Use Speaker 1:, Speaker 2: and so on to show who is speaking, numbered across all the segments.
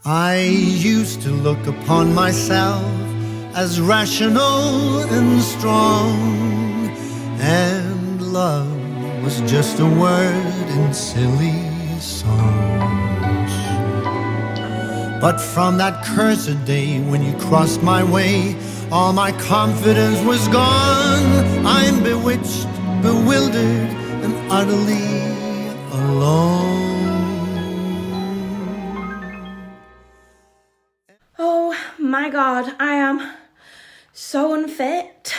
Speaker 1: I used to look upon myself as rational and strong, and love was just a word in silly songs. But from that cursed day when you crossed my way, all my confidence was gone. I'm bewitched, bewildered, and utterly alone.
Speaker 2: Oh my God, I am so unfit.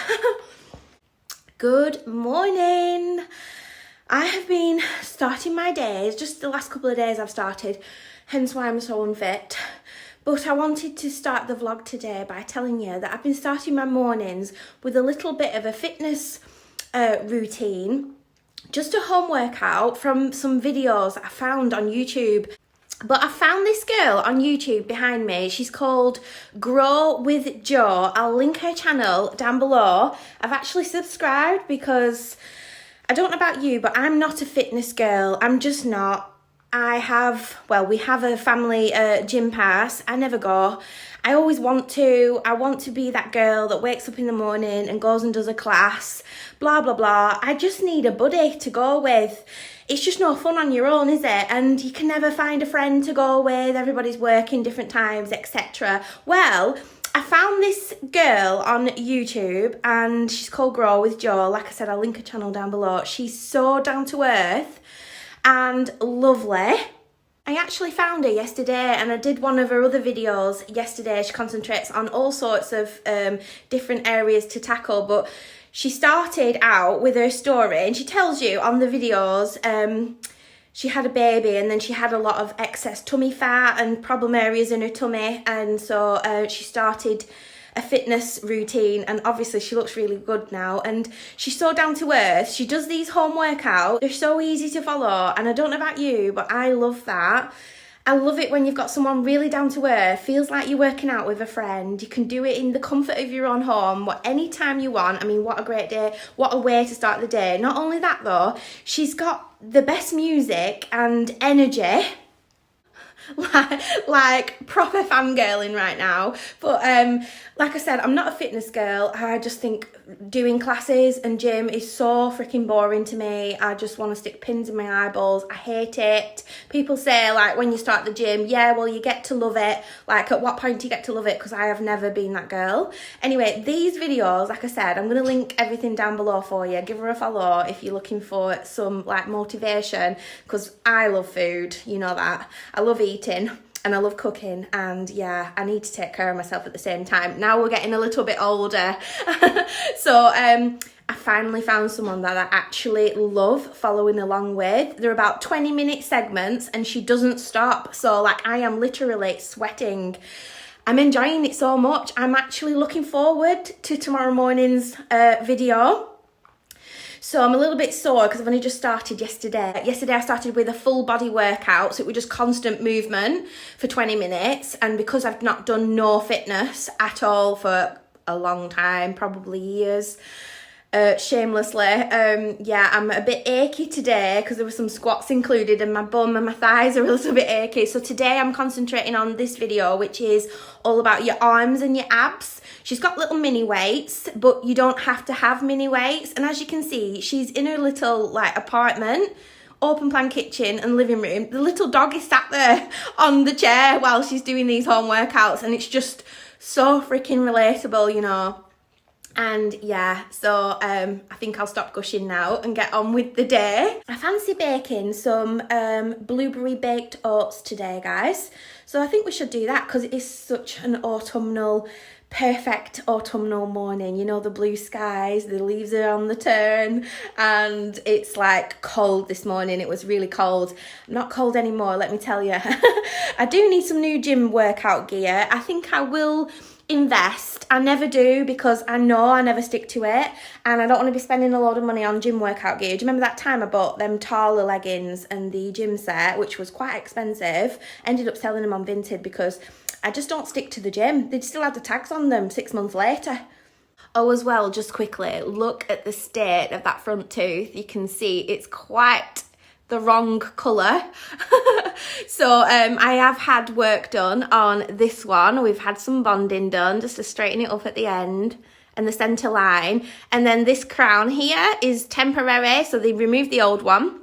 Speaker 2: Good morning. I have been starting my days, just the last couple of days I've started, hence why I'm so unfit. But I wanted to start the vlog today by telling you that I've been starting my mornings with a little bit of a fitness routine, just a home workout from some videos I found on YouTube. But I found this girl on YouTube behind me. She's called Grow with Jo. I'll link her channel down below. I've actually subscribed because I don't know about you, but I'm not a fitness girl. I'm just not. We have a family gym pass. I never go. I always want to. I want to be that girl that wakes up in the morning and goes and does a class, blah, blah, blah. I just need a buddy to go with. It's just no fun on your own, is it? And you can never find a friend to go with. Everybody's working different times, etc. Well, I found this girl on YouTube and she's called Grow with Jo. Like I said, I'll link her channel down below. She's so down to earth and lovely. I actually found her yesterday and I did one of her other videos yesterday. She concentrates on all sorts of different areas to tackle, but she started out with her story and she tells you on the videos she had a baby and then she had a lot of excess tummy fat and problem areas in her tummy, and so she started a fitness routine, and obviously she looks really good now and she's so down to earth. She does these home workouts, they're so easy to follow, and I don't know about you, but I love that. I love it when you've got someone really down to earth, feels like you're working out with a friend. You can do it in the comfort of your own home, any time you want. I mean, what a great day, what a way to start the day. Not only that though, she's got the best music and energy. like proper fangirling right now. But like I said, I'm not a fitness girl. I just think doing classes and gym is so freaking boring to me. I just want to stick pins in my eyeballs. I hate it. People say like when you start the gym, yeah, well you get to love it. Like at what point do you get to love it? Because I have never been that girl. Anyway, these videos, like I said, I'm going to link everything down below for you. Give her a follow if you're looking for some like motivation, because I love food, you know that. I love eating and I love cooking, and yeah, I need to take care of myself at the same time. Now we're getting a little bit older. So I finally found someone that I actually love following along with. They're about 20-minute segments and she doesn't stop. So like I am literally sweating. I'm enjoying it so much. I'm actually looking forward to tomorrow morning's video. So I'm a little bit sore because I've only just started yesterday. Yesterday I started with a full body workout, so it was just constant movement for 20 minutes. And because I've not done no fitness at all for a long time, probably years, shamelessly, yeah, I'm a bit achy today because there were some squats included and my bum and my thighs are a little bit achy. So today I'm concentrating on this video, which is all about your arms and your abs. She's got little mini weights, but you don't have to have mini weights. And as you can see, she's in her little like apartment, open plan kitchen and living room. The little dog is sat there on the chair while she's doing these home workouts, and it's just so freaking relatable, you know. And yeah, so I think I'll stop gushing now and get on with the day. I fancy baking some blueberry baked oats today, guys. So I think we should do that because it is such an autumnal, perfect autumnal morning. You know, the blue skies, the leaves are on the turn, and it's like cold this morning. It was really cold. Not cold anymore, let me tell you. I do need some new gym workout gear. I think I will invest. I never do because I know I never stick to it, and I don't want to be spending a lot of money on gym workout gear. Do you remember that time I bought them taller leggings and the gym set, which was quite expensive? Ended up selling them on Vinted because I just don't stick to the gym. They still had the tags on them 6 months later. Oh, as well, just quickly, look at the state of that front tooth. You can see it's quite the wrong colour. So I have had work done on this one. We've had some bonding done just to straighten it up at the end and the centre line. And then this crown here is temporary, so they removed the old one.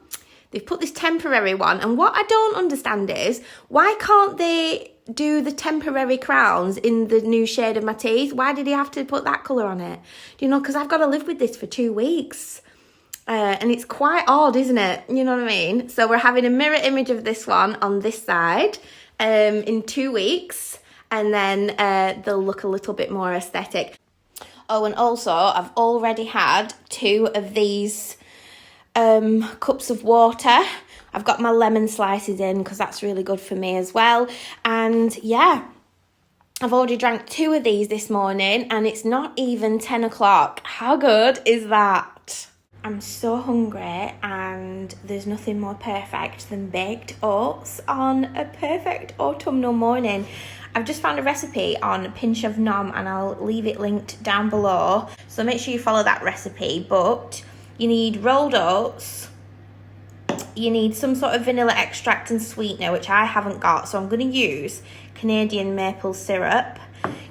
Speaker 2: They've put this temporary one, and what I don't understand is, why can't they do the temporary crowns in the new shade of my teeth? Why did he have to put that colour on it? Do you know, because I've got to live with this for 2 weeks. And it's quite odd, isn't it? You know what I mean? So we're having a mirror image of this one on this side in 2 weeks, and then they'll look a little bit more aesthetic. Oh, and also I've already had 2 of these cups of water. I've got my lemon slices in because that's really good for me as well. And yeah, I've already drank 2 of these this morning and it's not even 10 o'clock. How good is that? I'm so hungry, and there's nothing more perfect than baked oats on a perfect autumnal morning. I've just found a recipe on Pinch of Nom and I'll leave it linked down below, so make sure you follow that recipe. But you need rolled oats, you need some sort of vanilla extract and sweetener, which I haven't got, so I'm going to use Canadian maple syrup.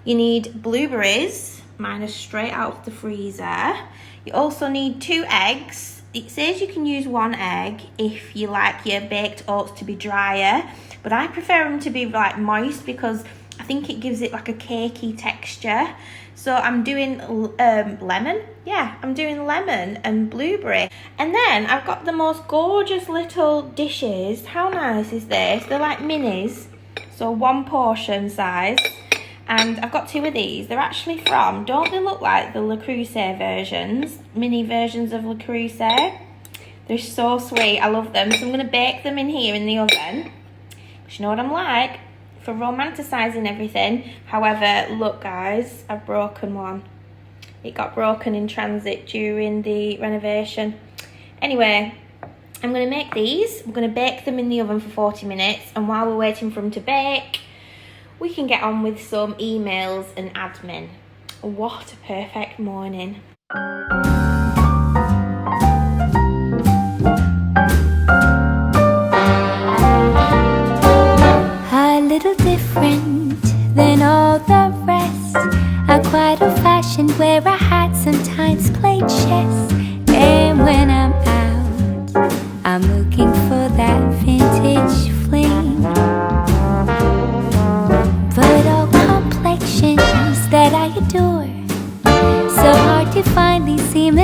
Speaker 2: You need blueberries, mine are straight out of the freezer. You also need 2 eggs. It says you can use 1 egg if you like your baked oats to be drier, but I prefer them to be like moist because I think it gives it like a cakey texture. So I'm doing lemon. Yeah, I'm doing lemon and blueberry. And then I've got the most gorgeous little dishes. How nice is this? They're like minis, so 1 portion size. And I've got 2 of these. They're actually from, don't they look like the Le Creuset versions? Mini versions of Le Creuset. They're so sweet. I love them. So I'm going to bake them in here in the oven. Because you know what I'm like, for romanticising everything. However, look guys, I've broken one. It got broken in transit during the renovation. Anyway, I'm going to make these. I'm going to bake them in the oven for 40 minutes. And while we're waiting for them to bake, we can get on with some emails and admin. What a perfect morning.
Speaker 3: A little different than all the rest. I'm quite old-fashioned where I had sometimes played chess. And when I'm out, I'm looking for that vintage fling. But all complexions that I adore, so hard to find these seem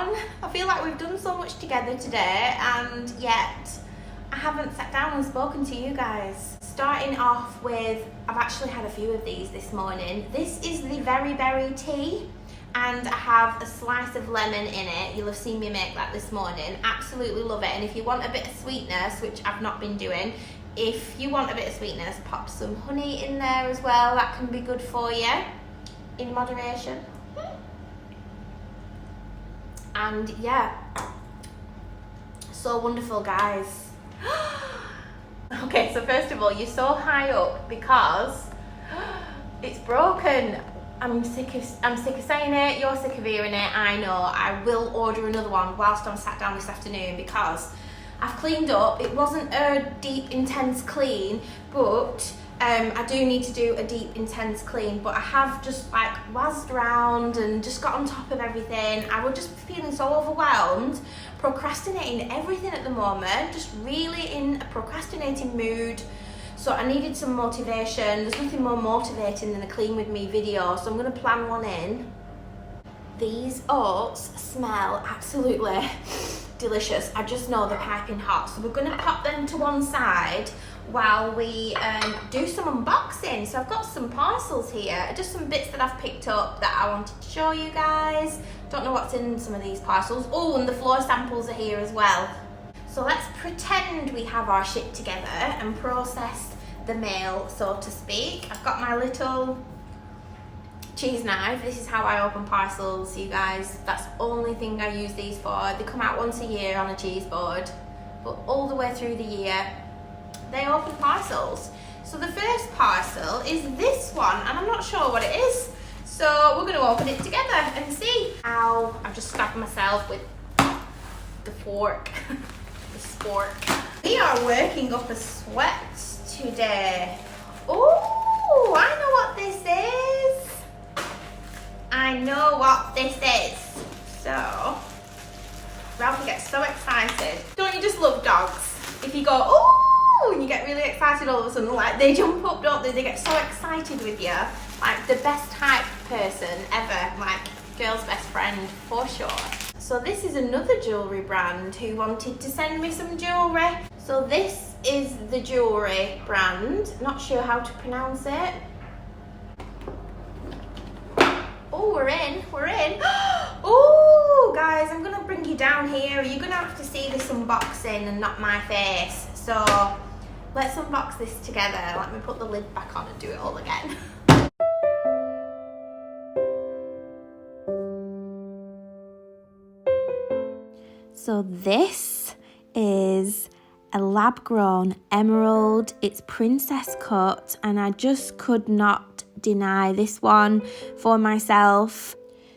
Speaker 2: on? I feel like we've done so much together today and yet I haven't sat down and spoken to you guys. Starting off with, I've actually had a few of these this morning. This is the Very Berry tea and I have a slice of lemon in it. You'll have seen me make that this morning. Absolutely love it. And if you want a bit of sweetness, which I've not been doing, if you want a bit of sweetness, pop some honey in there as well. That can be good for you in moderation. And yeah, so wonderful, guys. Okay, so first of all, you're so high up because it's broken. I'm sick of saying it, you're sick of hearing it, I know. I will order another one whilst I'm sat down this afternoon because I've cleaned up. It wasn't a deep, intense clean, but I do need to do a deep, intense clean, but I have just like wazzed around and just got on top of everything. I was just feeling so overwhelmed, procrastinating everything at the moment, just really in a procrastinating mood. So I needed some motivation. There's nothing more motivating than a clean with me video, so I'm gonna plan one in. These oats smell absolutely delicious. I just know they're piping hot, so we're gonna pop them to one side while we do some unboxing. So I've got some parcels here, just some bits that I've picked up that I wanted to show you guys. Don't know what's in some of these parcels. Oh, and the floor samples are here as well. So let's pretend we have our shit together and process the mail, so to speak. I've got my little cheese knife. This is how I open parcels, you guys. That's the only thing I use these for. They come out once a year on a cheese board, but all the way through the year they open parcels. So the first parcel is this one, and I'm not sure what it is, so we're going to open it together and see. Ow, I've just stabbed myself with the fork. The spork. We are working up a sweat today. Oh, I know what this is. I know what this is. So Ralphie gets so excited. Don't you just love dogs? If you go, oh, and you get really excited all of a sudden, like they jump up, don't they? They get so excited with you. Like the best type person ever, like girl's best friend for sure. So this is another jewellery brand who wanted to send me some jewellery. So this is the jewellery brand. Not sure how to pronounce it. Oh, we're in. Oh, guys, I'm going to bring you down here. You're going to have to see this unboxing and not my face. So let's unbox this together. Let me put the lid back on and do it all again. So this is a lab-grown emerald. It's princess cut, and I just could not deny this one for myself.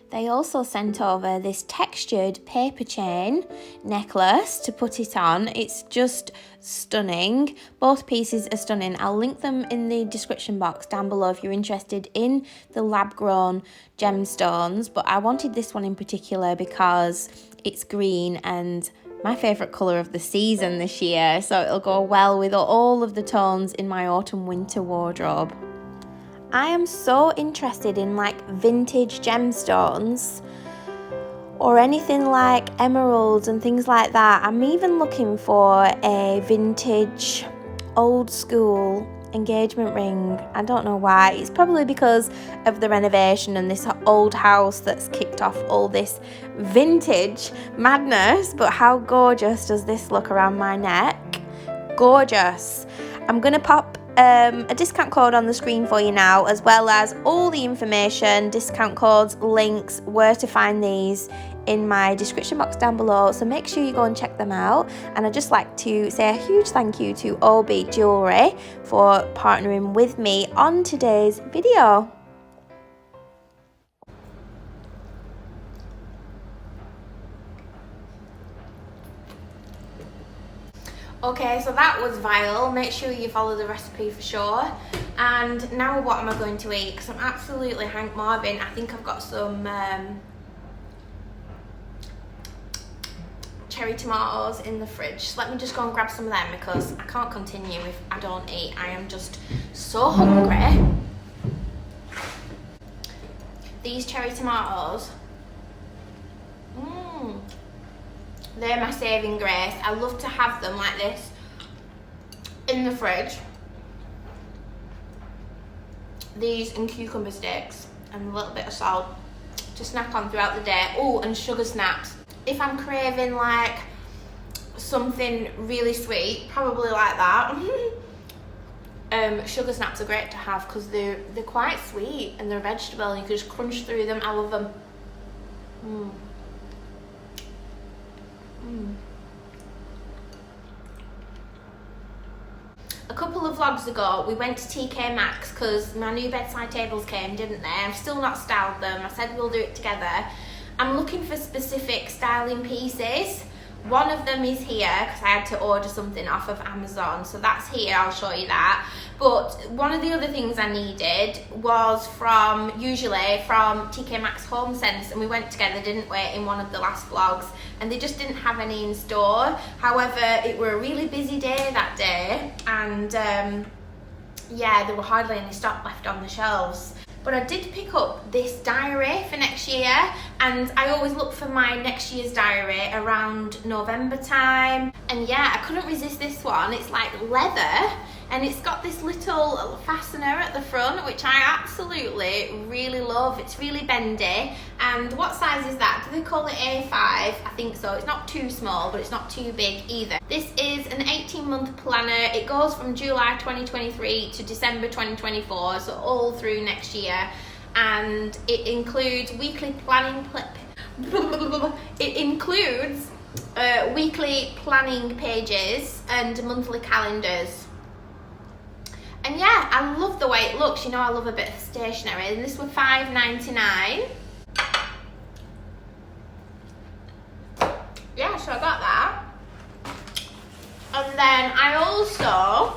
Speaker 2: They also sent over this textured paper chain necklace to put it on. It's just stunning. Both pieces are stunning. I'll link them in the description box down below if you're interested in the lab-grown gemstones. But I wanted this one in particular because it's green and my favourite colour of the season this year. So it'll go well with all of the tones in my autumn-winter wardrobe. I am so interested in like vintage gemstones or anything like emeralds and things like that. I'm even looking for a vintage old school engagement ring. I don't know why. It's probably because of the renovation and this old house that's kicked off all this vintage madness. But how gorgeous does this look around my neck? Gorgeous. I'm gonna pop a discount code on the screen for you now, as well as all the information, discount codes, links, where to find these in my description box down below, so make sure you go and check them out. And I'd just like to say a huge thank you to OBY Jewellery for partnering with me on today's video. Okay, so that was vile. Make sure you follow the recipe for sure. And now what am I going to eat? Because I'm absolutely Hank Marvin. I think I've got some cherry tomatoes in the fridge. Let me just go and grab some of them because I can't continue if I don't eat. I am just so hungry. These cherry tomatoes. They're my saving grace. I love to have them like this in the fridge. These and cucumber sticks and a little bit of salt to snack on throughout the day. Oh, and sugar snaps. If I'm craving like something really sweet, probably like that. Sugar snaps are great to have because they're quite sweet and they're vegetable and you can just crunch through them. I love them. A couple of vlogs ago we went to TK Maxx because my new bedside tables came, didn't they? I've still not styled them. I said we'll do it together. I'm looking for specific styling pieces. One of them is here because I had to order something off of Amazon, so that's here, I'll show you that. But one of the other things I needed was usually from TK Maxx Home Sense, and we went together, didn't we, in one of the last vlogs, and they just didn't have any in store. However, it were a really busy day that day, and yeah, there were hardly any stock left on the shelves. But I did pick up this diary for next year, and I always look for my next year's diary around November time. And yeah, I couldn't resist this one. It's like leather, and it's got this little fastener at the front, which I absolutely really love. It's really bendy. And what size is that? Do they call it A5? I think so. It's not too small, but it's not too big either. This is an 18-month planner. It goes from July 2023 to December 2024, so all through next year. And it includes weekly planning weekly planning pages and monthly calendars. And yeah, I love the way it looks. You know, I love a bit of stationery. And this was $5.99. Yeah, so I got that. And then I also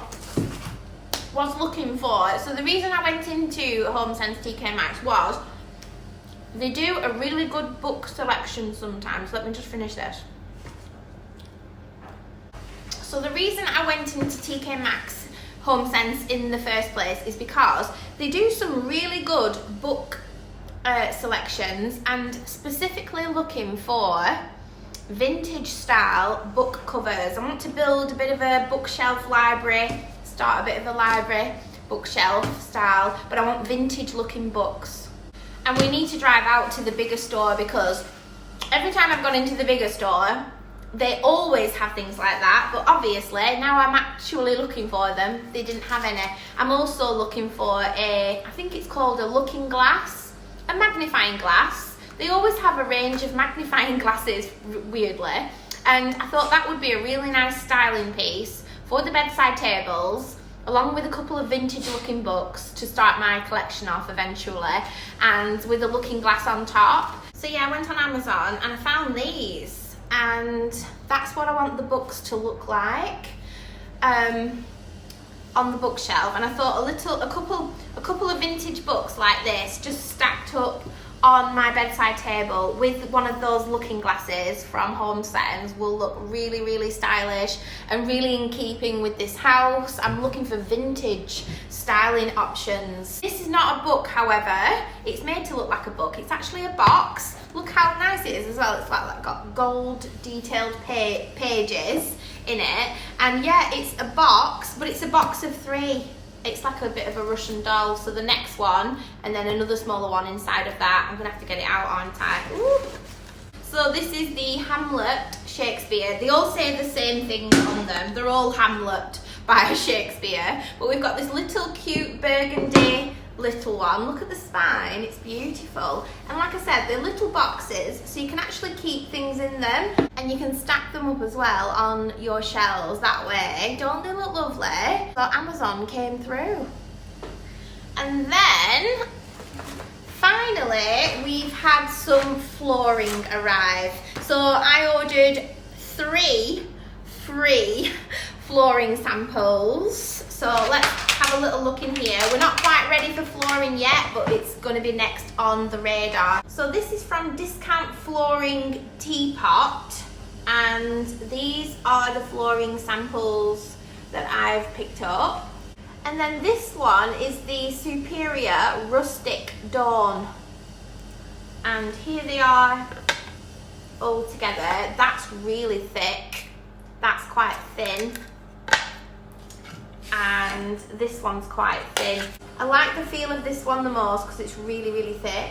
Speaker 2: was looking for, so the reason I went into Home Sense TK Maxx was they do a really good book selection sometimes. Let me just finish this. So the reason I went into TK Maxx Home Sense in the first place is because they do some really good book selections, and specifically looking for vintage style book covers. I want to build a bit of a bookshelf library, start a bit of a library bookshelf style, but I want vintage looking books. And we need to drive out to the bigger store because every time I've gone into the bigger store, they always have things like that, but obviously now I'm actually looking for them, they didn't have any. I'm also looking for I think it's called a looking glass, a magnifying glass. They always have a range of magnifying glasses, weirdly, and I thought that would be a really nice styling piece for the bedside tables, along with a couple of vintage looking books to start my collection off eventually, and with a looking glass on top. So yeah, I went on Amazon and I found these, and that's what I want the books to look like on the bookshelf. And I thought a couple of vintage books like this just stacked up on my bedside table with one of those looking glasses from Home Sense will look really, really stylish and really in keeping with this house. I'm looking for vintage styling options. This is not a book, however. It's made to look like a book. It's actually a box. Look how nice it is as well. It's like got gold detailed pages in it. And yeah, it's a box, but it's a box of 3. It's like a bit of a Russian doll. So the next one, and then another smaller one inside of that. I'm gonna have to get it out, aren't I? Ooh. So this is the Hamlet Shakespeare. They all say the same thing on them. They're all Hamlet by Shakespeare. But we've got this little cute burgundy little one. Look at the spine, it's beautiful. And like I said, they're little boxes, so you can actually keep things in them, and you can stack them up as well on your shelves that way. Don't they look lovely? So Amazon came through. And then finally we've had some flooring arrive. So I ordered 3 free flooring samples. So let's have a little look in here. We're not quite ready for flooring yet, but it's going to be next on the radar. So this is from Discount Flooring Teapot, and these are the flooring samples that I've picked up. And then this one is the Superior Rustic Dawn, and here they are all together. That's really thick. That's quite thin. And this one's quite thin. I like the feel of this one the most because it's really, really thick.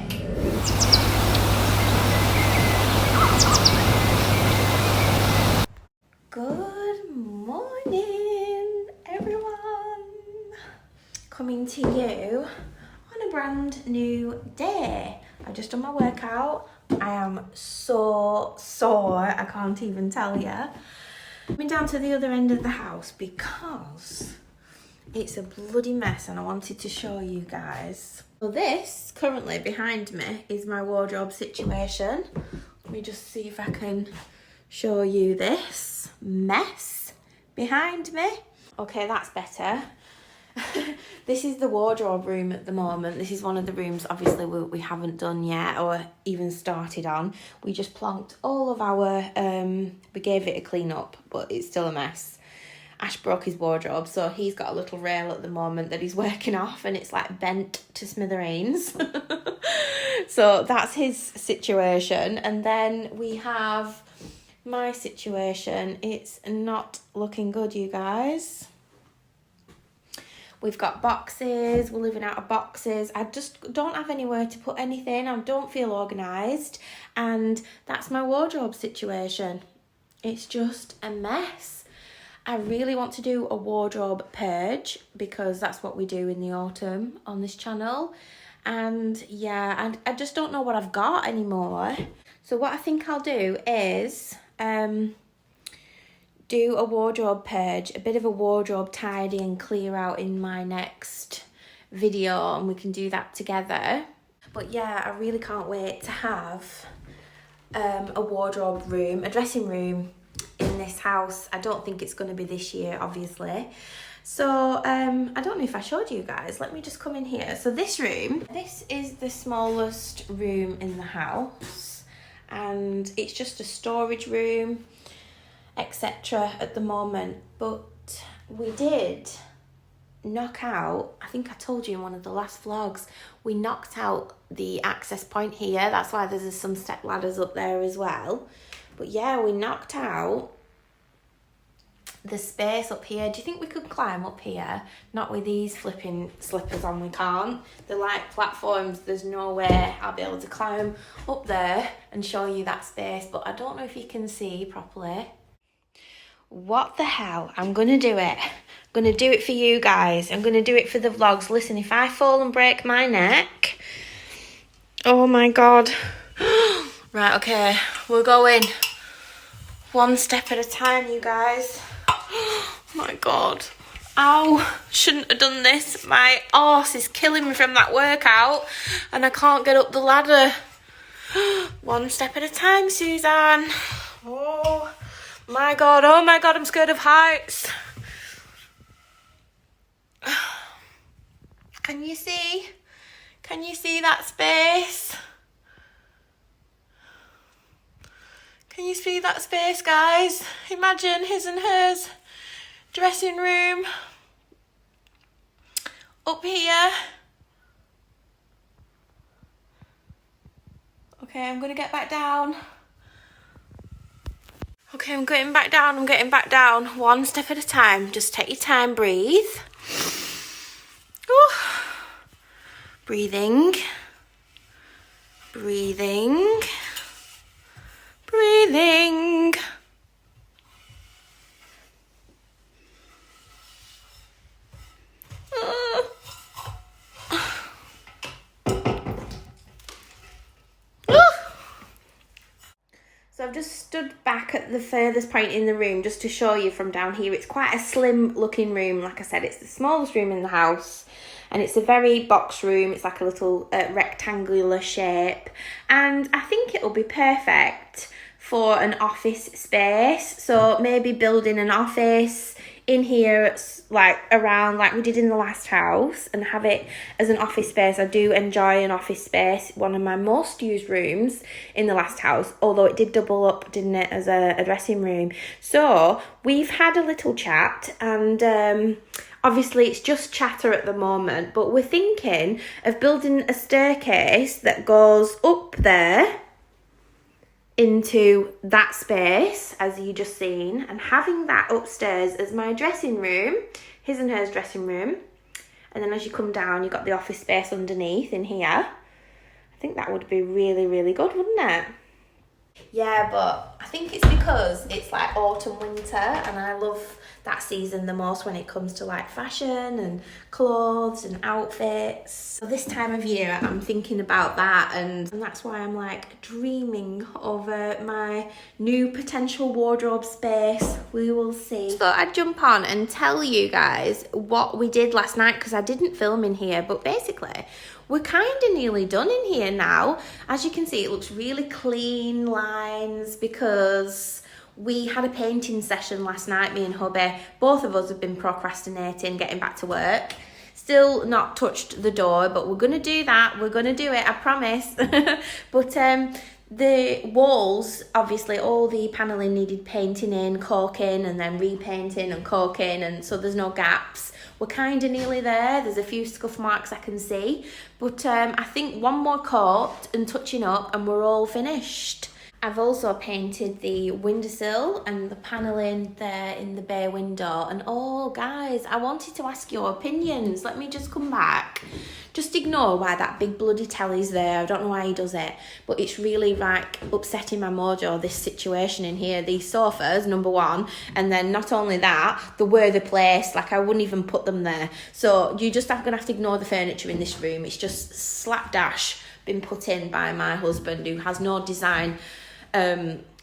Speaker 2: Good morning, everyone. Coming to you on a brand new day. I've just done my workout. I am so sore, I can't even tell you. I've been down to the other end of the house because it's a bloody mess and I wanted to show you guys. So this, currently behind me, is my wardrobe situation. Let me just see if I can show you this mess behind me. Okay, that's better. This is the wardrobe room at the moment. This is one of the rooms obviously we haven't done yet or even started on. We just plonked all of our, we gave it a clean up, but it's still a mess. Ash broke his wardrobe, so he's got a little rail at the moment that he's working off and it's like bent to smithereens. So that's his situation. And then we have my situation. It's not looking good, you guys. We've got boxes, we're living out of boxes. I just don't have anywhere to put anything. I don't feel organised. And that's my wardrobe situation. It's just a mess. I really want to do a wardrobe purge because that's what we do in the autumn on this channel. And yeah, I just don't know what I've got anymore. So what I think I'll do is do a wardrobe purge, a bit of a wardrobe tidy and clear out in my next video, and we can do that together. But yeah, I really can't wait to have a wardrobe room, a dressing room in this house. I don't think it's going to be this year, obviously. So I don't know if I showed you guys. Let me just come in here. So this room, this is the smallest room in the house, and it's just a storage room, etc. at the moment. But we did knock out, I think I told you in one of the last vlogs, we knocked out the access point here. That's why there's some step ladders up there as well. But yeah, we knocked out the space up here. Do you think we could climb up here? Not with these flipping slippers on, we can't. They're like platforms, there's no way I'll be able to climb up there and show you that space. But I don't know if you can see properly. What the hell? I'm gonna do it. I'm gonna do it for you guys. I'm gonna do it for the vlogs. Listen, if I fall and break my neck, oh my god. Right, okay, we're going one step at a time, you guys. Oh my god. Ow, shouldn't have done this. My arse is killing me from that workout and I can't get up the ladder. One step at a time, Suzanne. Oh my god, I'm scared of heights. Can you see? Can you see that space? Can you see that space, guys? Imagine his and hers dressing room up here. Okay, I'm gonna get back down. Okay, I'm getting back down, one step at a time. Just take your time, breathe. Ooh. Breathing. Breathing. Breathing. So I've just stood back at the furthest point in the room just to show you from down here. It's quite a slim looking room. Like I said, it's the smallest room in the house. And it's a very box room. It's like a little rectangular shape. And I think it'll be perfect for an office space. So maybe building an office in here, like around like we did in the last house, and have it as an office space. I do enjoy an office space. One of my most used rooms in the last house, although it did double up, didn't it, as a dressing room. So we've had a little chat, and obviously it's just chatter at the moment, but we're thinking of building a staircase that goes up there into that space, as you just seen, and having that upstairs as my dressing room, his and hers dressing room. And then as you come down, you've got the office space underneath in here. I think that would be really, really good, wouldn't it? Yeah, but I think it's because it's like autumn, winter, and I love that season the most when it comes to like fashion and clothes and outfits. So this time of year, I'm thinking about that, and that's why I'm like dreaming over my new potential wardrobe space. We will see. So I'd jump on and tell you guys what we did last night, because I didn't film in here, but basically we're kind of nearly done in here now. As you can see, it looks really clean lines because we had a painting session last night, me and hubby. Both of us have been procrastinating getting back to work. Still not touched the door, but we're going to do that. We're going to do it, I promise. But the walls, obviously all the paneling needed painting in, caulking, and then repainting and caulking, and so there's no gaps. We're kind of nearly there. There's a few scuff marks I can see, but I think one more coat and touching up and we're all finished. I've also painted the windowsill and the paneling there in the bay window. And oh guys, I wanted to ask your opinions. Let me just come back. Just ignore why that big bloody telly's there. I don't know why he does it, but it's really like upsetting my mojo, this situation in here. These sofas, number one, and then not only that, the way they're placed, like I wouldn't even put them there. So you just gonna have to ignore the furniture in this room. It's just slapdash been put in by my husband, who has no design.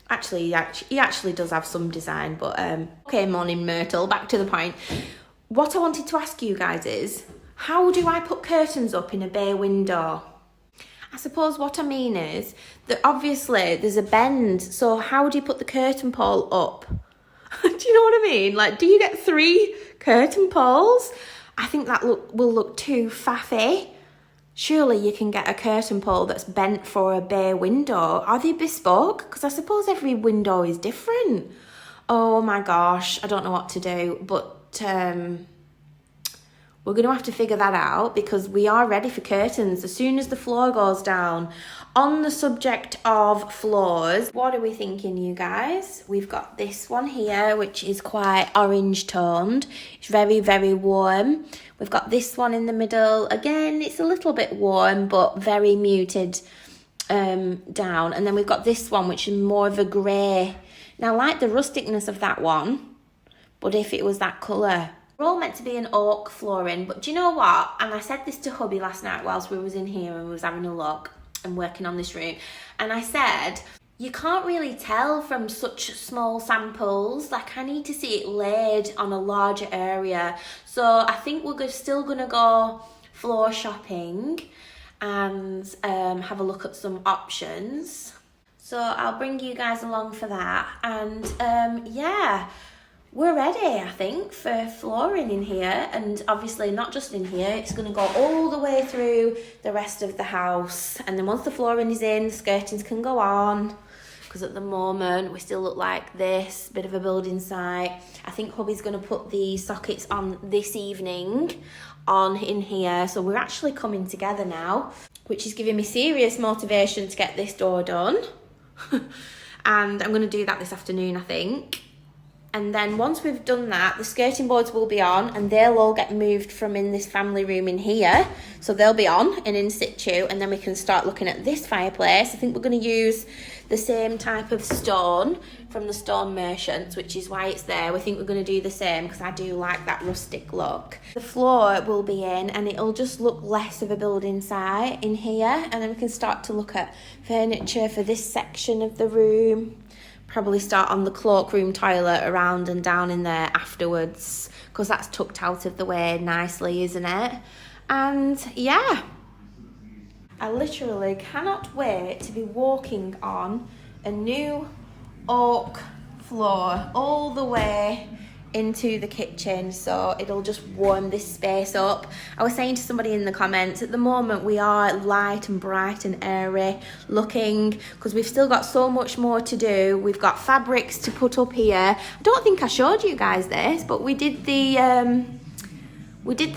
Speaker 2: Actually, he actually does have some design, but okay, morning Myrtle, back to the point. What I wanted to ask you guys is, how do I put curtains up in a bay window? I suppose what I mean is that obviously there's a bend, so how do you put the curtain pole up? Do you know what I mean? Like, do you get 3 curtain poles? I think that will look too faffy. Surely you can get a curtain pole that's bent for a bay window. Are they bespoke? Because I suppose every window is different. Oh my gosh, I don't know what to do, but we're going to have to figure that out, because we are ready for curtains as soon as the floor goes down. On the subject of floors, what are we thinking, you guys? We've got this one here, which is quite orange toned. It's very, very warm. We've got this one in the middle. Again, it's a little bit warm, but very muted down. And then we've got this one, which is more of a grey. Now, I like the rusticness of that one, but if it was that colour. We're all meant to be an oak flooring, but do you know what? And I said this to hubby last night whilst we was in here and we was having a look and working on this room. And I said, you can't really tell from such small samples. Like, I need to see it laid on a larger area. So I think we're still going to go floor shopping and have a look at some options. So I'll bring you guys along for that. And yeah, we're ready, I think, for flooring in here. And obviously not just in here, it's going to go all the way through the rest of the house. And then once the flooring is in, the skirtings can go on. Because at the moment, we still look like this, bit of a building site. I think hubby's going to put the sockets on this evening on in here. So we're actually coming together now, which is giving me serious motivation to get this door done. And I'm going to do that this afternoon, I think. And then once we've done that, the skirting boards will be on and they'll all get moved from in this family room in here. So they'll be on and in situ, and then we can start looking at this fireplace. I think we're going to use the same type of stone from the Stone Merchants, which is why it's there. We think we're going to do the same because I do like that rustic look. The floor will be in and it'll just look less of a building site in here. And then we can start to look at furniture for this section of the room. Probably start on the cloakroom toilet around and down in there afterwards, because that's tucked out of the way nicely, isn't it? And yeah, I literally cannot wait to be walking on a new oak floor all the way into the kitchen, so it'll just warm this space up. I was saying to somebody in the comments, at the moment we are light and bright and airy looking, because we've still got so much more to do. We've got fabrics to put up here. I don't think I showed you guys this, but we did the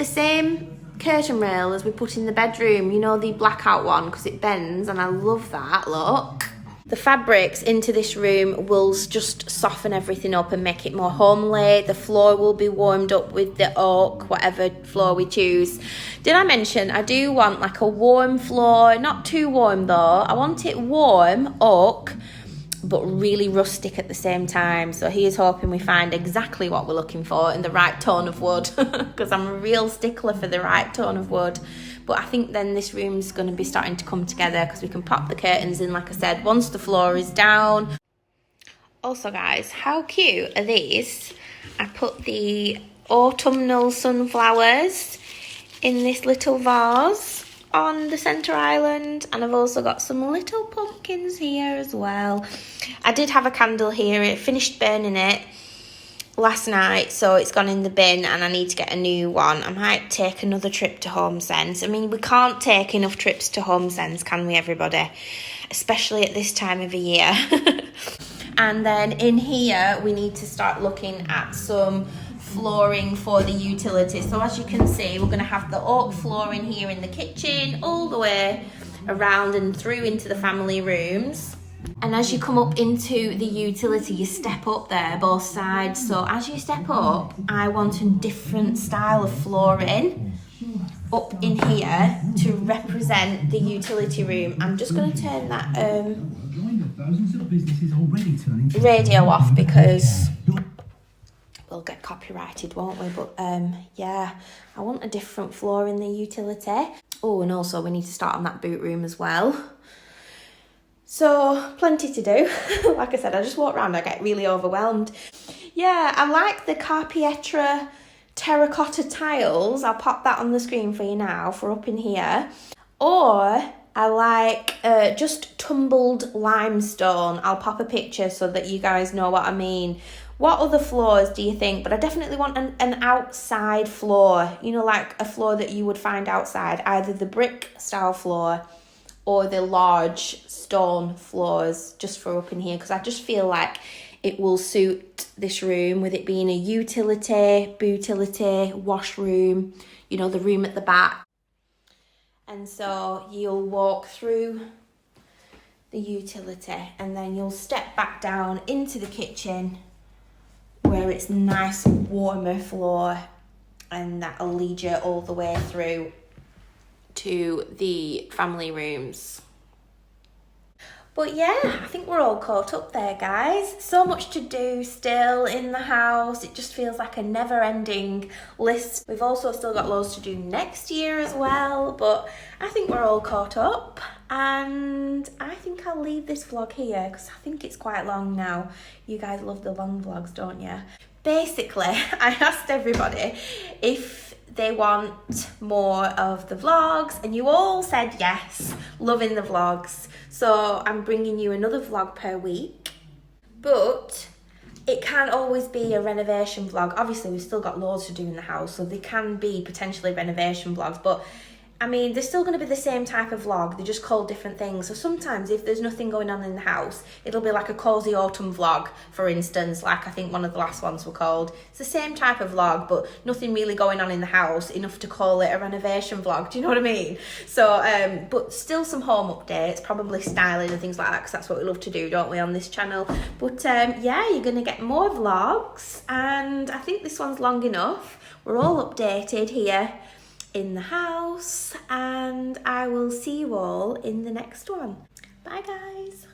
Speaker 2: same curtain rail as we put in the bedroom, you know, the blackout one, because it bends, and I love that look. The fabrics into this room will just soften everything up and make it more homely. The floor will be warmed up with the oak, whatever floor we choose. Did I mention I do want like a warm floor, not too warm though. I want it warm, oak, but really rustic at the same time. So he is hoping we find exactly what we're looking for in the right tone of wood, because I'm a real stickler for the right tone of wood. But I think then this room's going to be starting to come together because we can pop the curtains in, like I said, once the floor is down. Also guys, how cute are these? I put the autumnal sunflowers in this little vase on the centre island, and I've also got some little pumpkins here as well. I did have a candle here, it finished burning it last night, so it's gone in the bin and I need to get a new one. I might take another trip to Home Sense. I mean, we can't take enough trips to Home Sense, can we, everybody? Especially at this time of the year. And then in here we need to start looking at some flooring for the utilities. So as you can see, we're going to have the oak flooring here in the kitchen all the way around and through into the family rooms. And as you come up into the utility, you step up there both sides. So as you step up, I want a different style of flooring up in here to represent the utility room. I'm just going to turn that radio off because we'll get copyrighted, won't we? But yeah, I want a different floor in the utility. Oh, and also we need to start on that boot room as well. So plenty to do. Like I said, I just walk around, I get really overwhelmed. Yeah, I like the Carpietra terracotta tiles. I'll pop that on the screen for you now for up in here. Or I like just tumbled limestone. I'll pop a picture so that you guys know what I mean. What other floors do you think? But I definitely want an outside floor. You know, like a floor that you would find outside. Either the brick style floor or the large stone floors just for up in here. Because I just feel like it will suit this room with it being a utility, bootility, washroom. You know, the room at the back. And so you'll walk through the utility and then you'll step back down into the kitchen where it's nice warmer floor, and that'll lead you all the way through to the family rooms. But yeah, I think we're all caught up there, guys. So much to do still in the house. It just feels like a never-ending list. We've also still got loads to do next year as well, but I think we're all caught up. And I think I'll leave this vlog here because I think it's quite long now. You guys love the long vlogs, don't you? Basically, I asked everybody if they want more of the vlogs, and you all said yes, loving the vlogs. So I'm bringing you another vlog per week, but it can't always be a renovation vlog. Obviously, we've still got loads to do in the house, so they can be potentially renovation vlogs, but I mean, they're still going to be the same type of vlog. They're just called different things. So sometimes if there's nothing going on in the house, it'll be like a cozy autumn vlog, for instance, like I think one of the last ones were called. It's the same type of vlog, but nothing really going on in the house, enough to call it a renovation vlog. Do you know what I mean? So, but still some home updates, probably styling and things like that, because that's what we love to do, don't we, on this channel. But yeah, you're going to get more vlogs, and I think this one's long enough. We're all updated here in the house, and I will see you all in the next one. Bye guys.